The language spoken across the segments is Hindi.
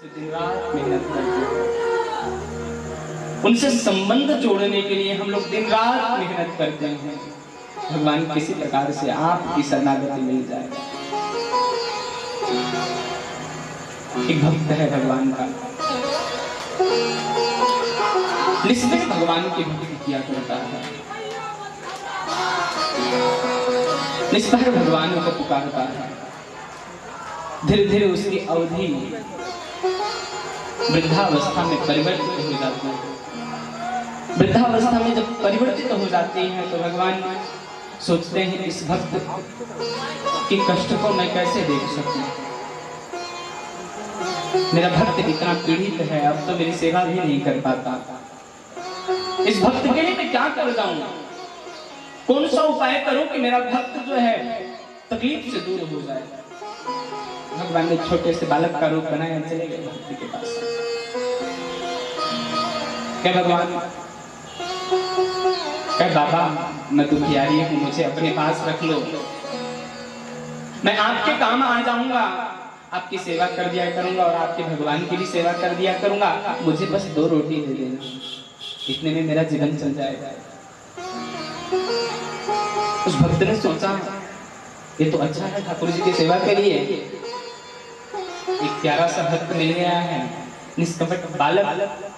दिन रात मेहनत करते हैं। उनसे संबंध जोड़ने के लिए हम लोग दिन रात मेहनत करते हैं। भगवान किसी प्रकार से आपकी शरणागति मिल जाए। एक भक्त है भगवान का, निष्ठित भगवान की भक्ति किया करता है, निष्ठा भगवान को पुकारता है। धीरे धीरे उसकी अवधि वृद्धावस्था में परिवर्तित हो जाती है। वृद्धावस्था में जब परिवर्तित हो जाती है तो भगवान सोचते हैं इस भक्त के कष्ट को मैं कैसे देख सकूं। मेरा भक्त इतना पीड़ित है, अब तो मेरी सेवा भी नहीं कर पाता। इस भक्त के लिए मैं क्या कर जाऊं, कौन सा उपाय करूं कि मेरा भक्त जो है तकलीफ से दूर हो जाए। भगवान ने छोटे से बालक का रूप बनाया, चले गए भक्त के पास। क्या भगवान, क्या बाबा, मैं दुखियारी हूं, मुझे अपने पास रख लो, मैं आपके काम आ जाऊंगा, आपकी सेवा कर दिया करूंगा और आपके भगवान की भी सेवा कर दिया करूंगा, मुझे बस 2 रोटी दे देना, इतने में मेरा जीवन चल जाएगा। उस भक्त ने सोचा ये तो अच्छा है, ठाकुर जी की सेवा के लिए एक प्यारा सा भक्त मिल गया है, निष्कपट बालक।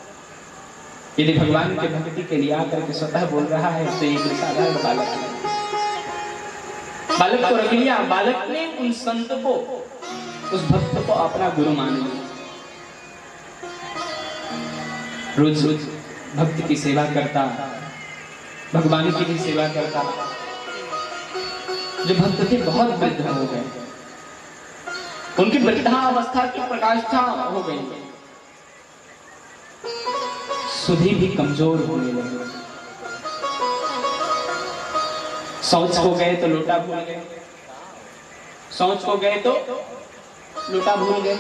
यदि भगवान के भक्ति के लिए आकर के स्वतः बोल रहा है तो ये साधारण बालक है। बालक को रख लिया। बालक ने उन संत को, उस भक्त को अपना गुरु मान लिया। रोज रोज भक्त की सेवा करता, भगवान की भी सेवा करता। जो भक्त थे बहुत वृद्ध हो गए, उनकी वृद्धावस्था की प्रकाष्ठा हो गई, सुधि भी कमजोर होने लगे। शौच को गए तो लोटा भूल गए, शौच को गए तो लोटा भूल गए।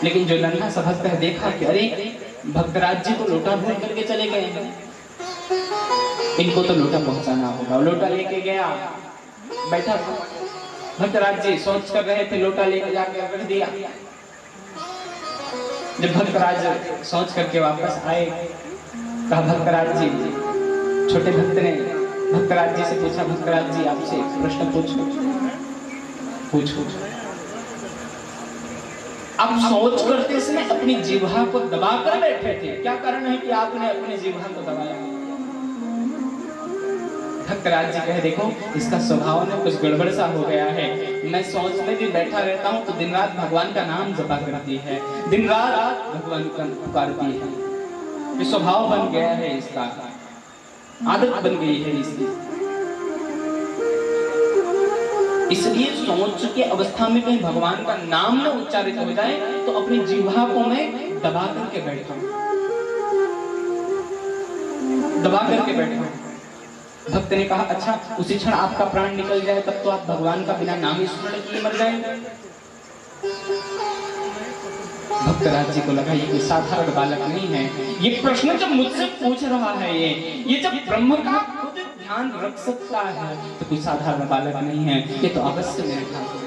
लेकिन जो नन्हा सा भक्त है, देखा कि अरे भक्तराज जी तो लोटा भूल करके चले गए, इनको तो लोटा पहुंचाना होगा। लोटा लेके गया, बैठा था। भक्तराज जी शौच कर रहे थे, लोटा लेके जाकर रख दिया। जब भक्तराज शौच करके वापस आए, कहा भक्तराज जी, छोटे भक्त ने भक्तराज जी से पूछा, भक्तराज जी आपसे एक प्रश्न पूछो। आप शौच करते समय अपनी जिह्वा को दबा कर बैठे थे, क्या कारण है कि आपने अपनी जिह्वा को दबाया? भक्तराज जी कहे देखो इसका स्वभाव में कुछ गड़बड़ सा हो गया है, मैं शौच में भी बैठा रहता हूँ तो दिन रात भगवान का नाम जपा करती है, दिन रात भगवान का पुकारती है, ये स्वभाव बन गया है, इसका आदत बन गई है इसकी। इसलिए शौच के अवस्था में कहीं भगवान का नाम न उच्चारित हो जाए तो अपनी जिह्वा को मैं दबा करके बैठा हूं, दबा करके बैठा हूं। भक्त ने कहा अच्छा, उसी क्षण आपका प्राण निकल जाए तब तो आप भगवान का बिना नाम ही स्मरण किए मर जाएंगे। भक्तराज जी को लगा ये कोई साधारण बालक नहीं है, ये प्रश्न जब मुझसे पूछ रहा है, ये जब ब्रह्म का खुद ध्यान रख सकता है तो कोई साधारण बालक नहीं है, ये तो अवश्य मेरे ठाकुर।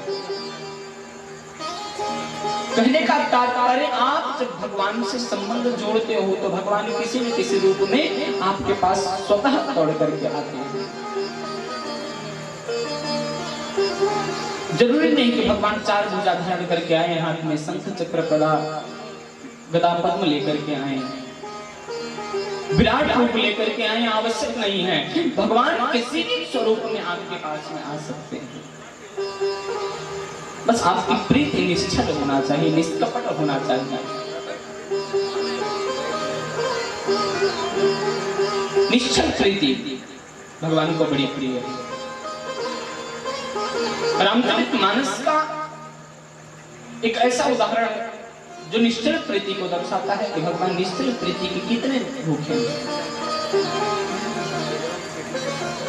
कहने का तात्पर्य आप जब भगवान से संबंध जोड़ते हो तो भगवान किसी न किसी रूप में आपके पास स्वतः दौड़ करके आते हैं। जरूरी नहीं कि भगवान 4 भुजा धारण करके आए, हाथ में शंख चक्र गदा पद्म लेकर के आए, विराट रूप लेकर के आए, आवश्यक नहीं है। भगवान किसी भी स्वरूप में आपके पास में आ सकते हैं, बस आपकी प्रीति निश्चल होना चाहिए, निष्कपट होना चाहिए। निश्चल प्रीति भगवान को बड़ी प्रिय है। रामचरितमानस का एक ऐसा उदाहरण जो निश्चल प्रीति को दर्शाता है कि भगवान निश्चल प्रीति के कितने भूखे हैं।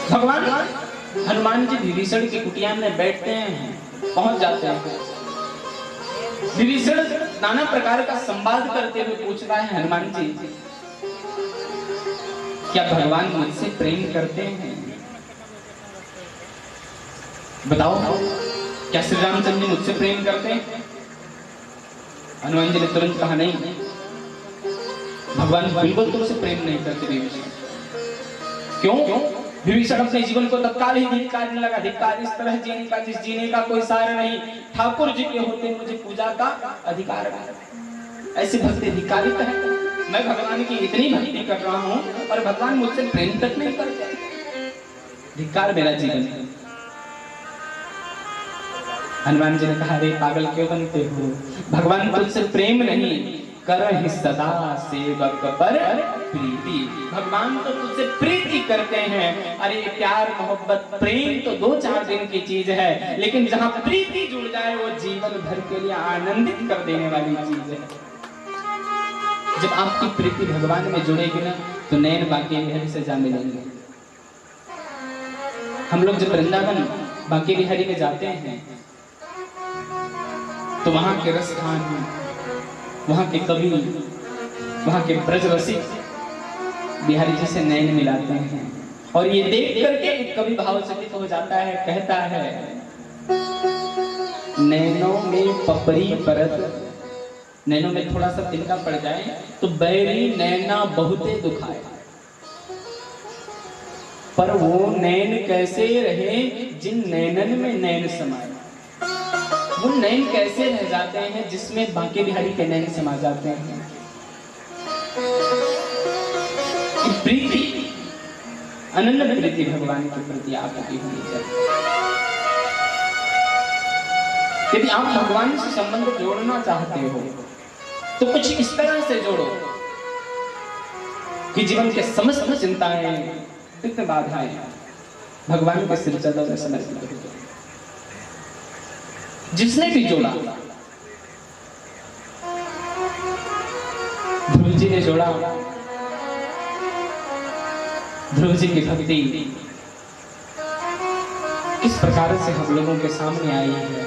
भगवान हनुमान जी विभीषण की कुटिया में बैठते हैं, पहुंच जाते हैं। विभीषण नाना प्रकार का संवाद करते हुए पूछता है हनुमान जी, क्या भगवान मुझसे प्रेम करते हैं? बताओ क्या श्री रामचंद्र जी मुझसे प्रेम करते हैं? हनुमान जी ने तुरंत कहा नहीं, भगवान बिल्कुल तुमसे प्रेम नहीं करते विभीषण। क्यों? विभीषण अपने जीवन को तत्काल ही धिक्कारने लगा। धिक्कार इस तरह जीने का जिस जीने का कोई सार नहीं, ठाकुर जी के होते मुझे पूजा का अधिकार नहीं। ऐसी भक्ति धिक्कारित है। मैं भगवान की इतनी भक्ति कर रहा हूं और भगवान मुझसे प्रेम तक नहीं करते। धिक्कार मेरा जीवन है। हनुमान जी ने कहा, अरे पागल क्यों बनते हो, भगवान तुझसे प्रेम नहीं करहि सदा सेवक पर प्रीति। भगवान तो तुझसे प्रीति करते हैं। अरे प्यार मोहब्बत प्रेम तो 2-4 दिन की चीज है, लेकिन जहां प्रीति जुड़ जाए वो जीवन भर के लिए आनंदित कर देने वाली चीज है। जब आपकी प्रीति भगवान में जुड़ेगी ना तो नैन बांके बिहारी से जा मिलेंगे। हम लोग जब वृंदावन बांके बिहारी में जाते हैं तो वहां के रस खान, वहां के कवि, वहां के ब्रज रसिक बिहारी जी से नैन मिलाते हैं और ये देख करके एक कवि भाव चकित हो जाता है, कहता है, नैनों में पपरी परत, नैनों में थोड़ा सा तिनका पड़ जाए तो बैरी नैना बहुते दुखाए, पर वो नैन कैसे रहे जिन नैनन में नैन समाए। वो नैन कैसे रह जाते हैं जिसमें बांके बिहारी के नैन समा जाते हैं। प्रीति, अनन्य प्रीति भगवान के प्रति आपकी होनी चाहिए। यदि आप भगवान से संबंध जोड़ना चाहते हो तो कुछ इस तरह से जोड़ो कि जीवन के समस्त चिंताएं, विघ्न बाधाएं भगवान के सिर चरणों में समर्पित हो। जिसने भी जोड़ा, ध्रुव जी ने जोड़ा, ध्रुव जी की भक्ति किस प्रकार से हम लोगों के सामने आई है।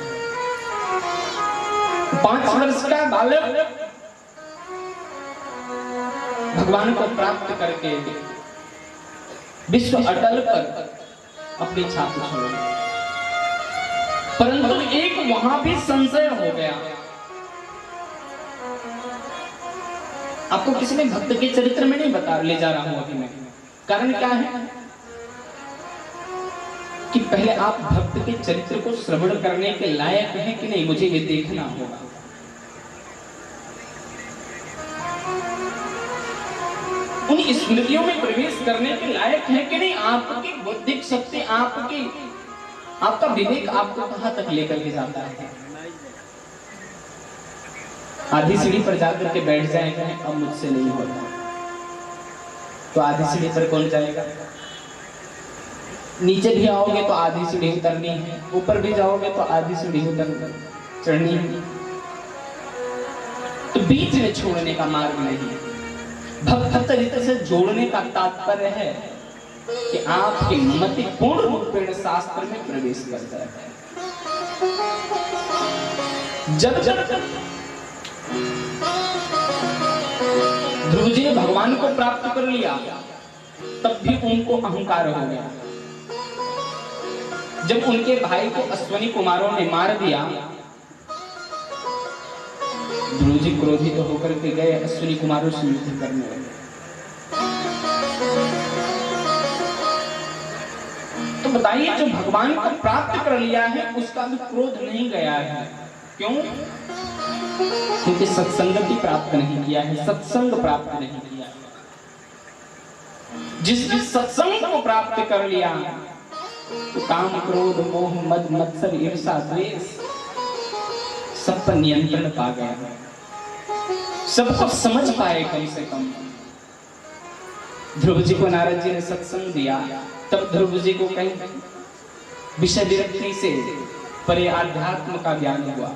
5 वर्ष का बालक भगवान को प्राप्त करके विश्व अटल पर अपनी छाप छोड़, परंतु एक वहां भी संशय हो गया। आपको किसी ने भक्त के चरित्र में नहीं बता ले जा रहा हूं अभी मैं। कारण क्या है कि पहले आप भक्त के चरित्र को श्रवण करने के लायक हैं कि नहीं, मुझे ये देखना होगा। उन स्मृतियों में प्रवेश करने के लायक है कि नहीं। आपकी बौद्धिक शक्ति, आपका विवेक आपको कहां तक लेकर के जाता है। आधी सीढ़ी पर जाकर के बैठ जाएगा, अब मुझसे नहीं होता, तो आधी सीढ़ी पर कौन जाएगा। नीचे भी आओगे तो आधी सीढ़ी उतरनी है, ऊपर भी जाओगे तो आधी सीढ़ी चढ़नी है, तो बीच में छोड़ने का मार्ग नहीं। भक्त चरित्र से जोड़ने का तात्पर्य है कि आपकी मति पूर्ण रूपेण शास्त्र में प्रवेश कर जाए। जब ध्रुव जी ने भगवान को प्राप्त कर लिया तब भी उनको अहंकार हो गया। जब उनके भाई को अश्वनी कुमारों ने मार दिया, ध्रुव जी क्रोधित होकर के गए अश्वनी कुमारों से युद्ध करने लगे। तो बताइए, जो भगवान को प्राप्त कर लिया है उसका भी क्रोध नहीं गया है। क्यों? क्योंकि सत्संगति प्राप्त नहीं किया है, सत्संग प्राप्त नहीं किया। जिस सत्संग को प्राप्त कर लिया तो काम क्रोध मोह मद मत्सर ईर्ष्या द्वेष सब पर नियंत्रण पा गया, सबको समझ पाए। कम से कम ध्रुव जी को नारद जी ने सत्संग दिया, तब ध्रुव जी को कहीं विषय विरक्ति से परे आध्यात्म का ज्ञान हुआ,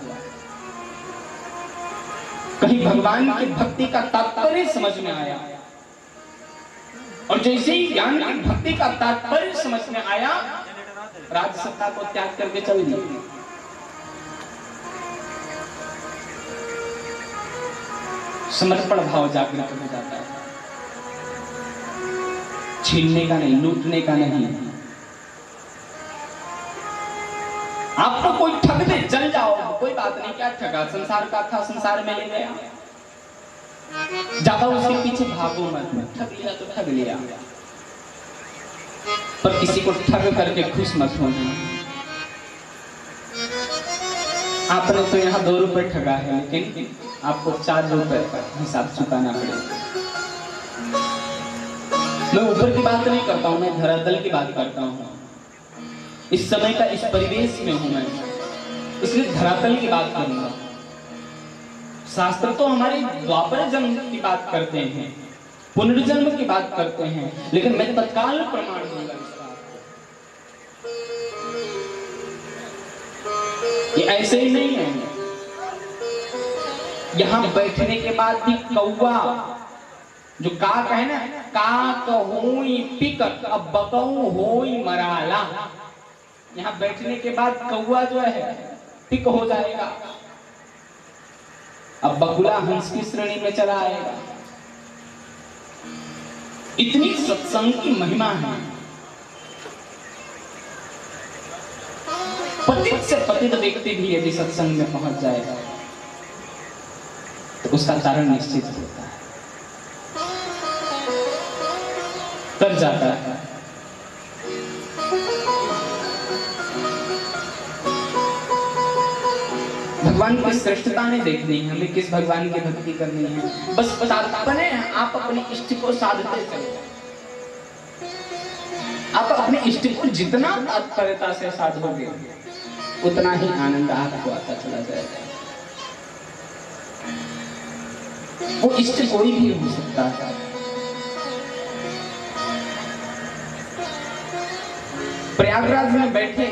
कहीं भगवान की भक्ति का तात्पर्य समझ में आया। और जैसे ही ज्ञान की भक्ति का तात्पर्य समझ में आया, राजसत्ता को त्याग करके चल दिया। समर्पण भाव जागृत हो जाता है। छीनने का नहीं, लूटने का नहीं। आपको कोई ठग दे, जल जाओ, कोई बात बात नहीं, क्या ठगा, संसार का था, संसार में ले गया। ज्यादा उसके पीछे भागो मत, ठग लिया तो ठग लिया, पर किसी को ठग करके खुश मत होना। आपने तो यहाँ 2 रुपए ठगा है, लेकिन आपको 4 रुपए का हिसाब चुकाना पड़ेगा। मैं ऊपर की बात नहीं करता हूं, मैं धरातल की बात करता हूं। इस समय का इस परिवेश में हूं मैं, इसलिए धरातल की बात करूंगा। शास्त्र तो हमारे द्वापर जन्म की बात करते हैं, पुनर्जन्म की बात करते हैं, लेकिन मैं तत्काल प्रमाण दूंगा इसका। ये ऐसे ही नहीं है। यहां बैठने के बाद भी कौवा जो काक है ना, काक होई पिकट अब बकऊ होई मराला, यहाँ बैठने के बाद कौवा जो है पिक हो जाएगा, अब बकुला हंस की श्रेणी में चला आएगा। इतनी सत्संग की महिमा है। पतित से पतित व्यक्ति भी यदि सत्संग में पहुंच जाएगा तो उसका कारण निश्चित होता है, कर जाता है। भगवान की श्रेष्ठता नहीं देखनी है, हमें किस भगवान की भक्ति करनी है, बस बने आप अपने इष्ट को साधते चले। आप अपने इष्ट को जितना तत्परता से साधोगे उतना ही आनंद आपको आता चला जाएगा। वो इष्ट कोई भी हो सकता है। प्रयागराज में बैठे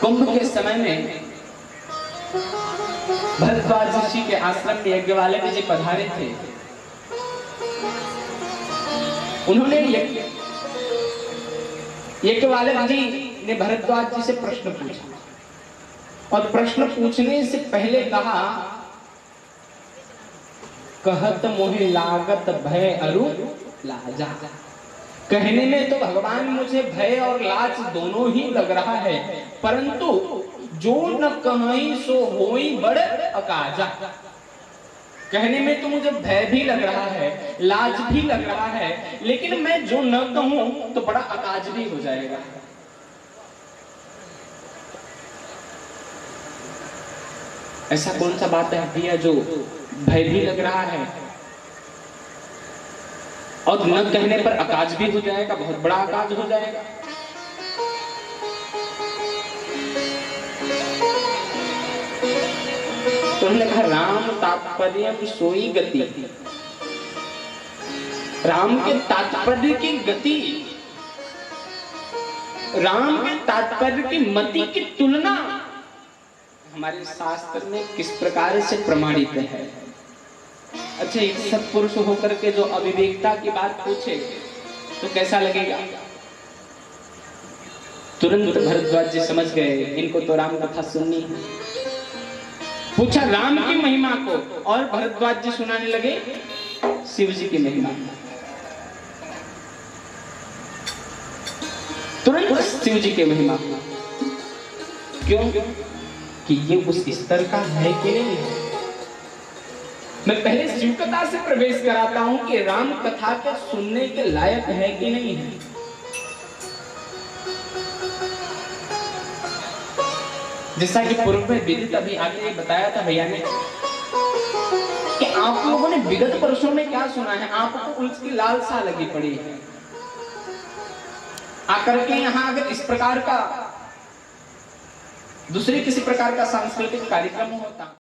कुंभ के समय में भरद्वाज ऋषि के आश्रम में यज्ञवाले जी पधारे थे। उन्होंने यज्ञवाले जी ने भरद्वाज जी से प्रश्न पूछा, और प्रश्न पूछने से पहले कहा, कहत मोहि लागत भय अरु लाजा। कहने में तो भगवान मुझे भय और लाज दोनों ही लग रहा है, परंतु जो न कहीं सो होई बड़ अकाजा। कहने में तो मुझे भय भी लग रहा है, लाज भी लग रहा है, लेकिन मैं जो न कहूं तो बड़ा अकाज भी हो जाएगा। ऐसा कौन सा बात है भैया जो भय भी लग रहा है और न कहने पर अकाज भी हो जाएगा, बहुत बड़ा अकाज हो जाएगा। तो उन्होंने कहा, राम तात्पर्य सोई गति, राम के तात्पर्य की गति, राम के तात्पर्य की मति की तुलना हमारे शास्त्र में किस प्रकार से प्रमाणित है। अच्छा, एक सत्पुरुष होकर के जो अविवेकता की बात पूछे तो कैसा लगेगा? तुरंत भरद्वाज जी समझ गए, इनको तो राम कथा सुननी है। पूछा राम की महिमा को, और भरद्वाज जी सुनाने लगे शिव जी की महिमा। तुरंत शिव जी की महिमा। क्यों? कि ये उस स्तर का है कि नहीं है। मैं पहले शिव कथा से प्रवेश कराता हूं कि राम कथा के सुनने के लायक है कि नहीं है। जैसा कि पूर्व में विदित अभी आगे बताया था भैया ने कि आप लोगों ने विगत वर्षों में क्या सुना है, आपको उसकी लालसा लगी पड़ी है। आकर के यहाँ अगर इस प्रकार का दूसरे किसी प्रकार का सांस्कृतिक कार्यक्रम होता